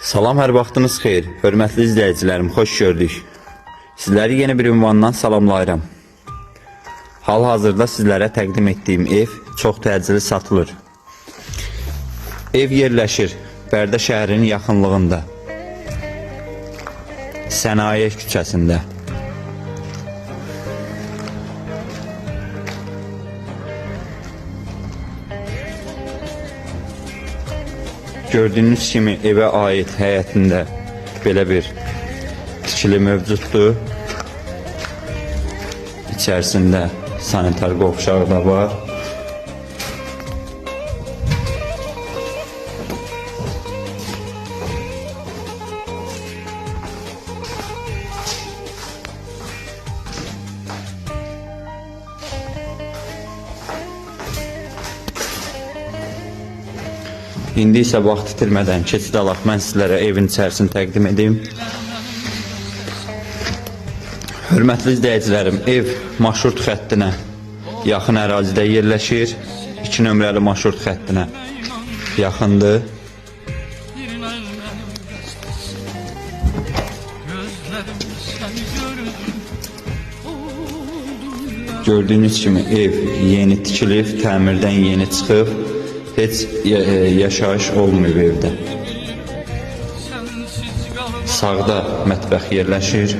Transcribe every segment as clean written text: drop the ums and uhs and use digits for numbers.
Salam, hər vaxtınız xeyir. Hörmətli izləyicilərim, xoş gördük. Sizləri yeni bir ünvandan salamlayıram. Hal-hazırda sizlərə təqdim etdiyim ev çox təcili satılır. Ev yerləşir Bərdə şəhərinin yaxınlığında, Sənaye küçəsində. Gördüyünüz kimi evə aid həyətində belə bir tikili mövcuddur. İçərisində sanitar qovşağı da var. İndi isə vaxt itirmədən keçid alaq, mən sizlərə evin içərisini təqdim edeyim. Hörmətli izləyicilərim, ev marşrut xəttinə yaxın ərazidə yerləşir. 2 nömrəli marşrut xəttinə yaxındır. Gördüyünüz kimi ev yeni tikilib, təmirdən yeni çıxıb. Heç yaşayış olmuyor evdə. Sağda mətbəx yerləşir.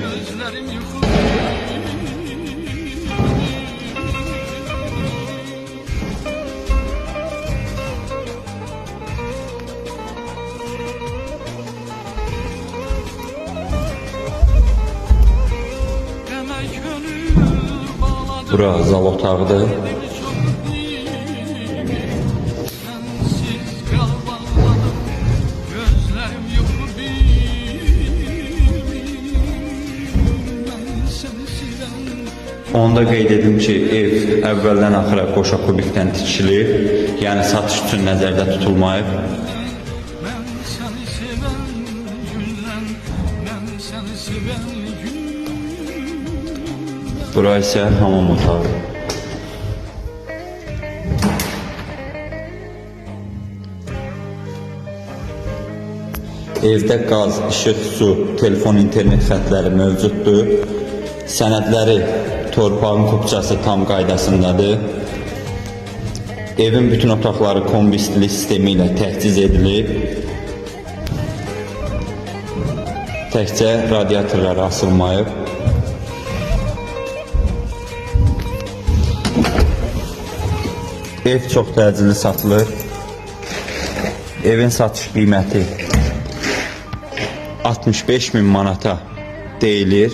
Bura zal otağıdır. Onda qeyd edim ki, ev əvvəldən axıra qoşa kubikdən tikilib, yəni satış üçün nəzərdə tutulmayıb. Bura isə hamam otağı. Evdə qaz, işıq, su, telefon, internet xətləri mövcuddur. Sənədləri, torpağın kupçası tam qaydasındadır. Evin bütün otaqları kombistli sistemi ilə təchiz edilib. Təkcə radiatorları asılmayıb. Ev çox təcili satılır. Evin satış qiyməti 65.000 manata deyilir.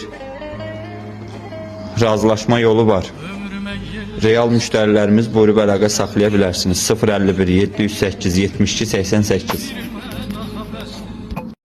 Razılaşma yolu var. Real müştərilərimiz buyurub əlaqə saxlaya bilərsiniz. 051 708 72 88.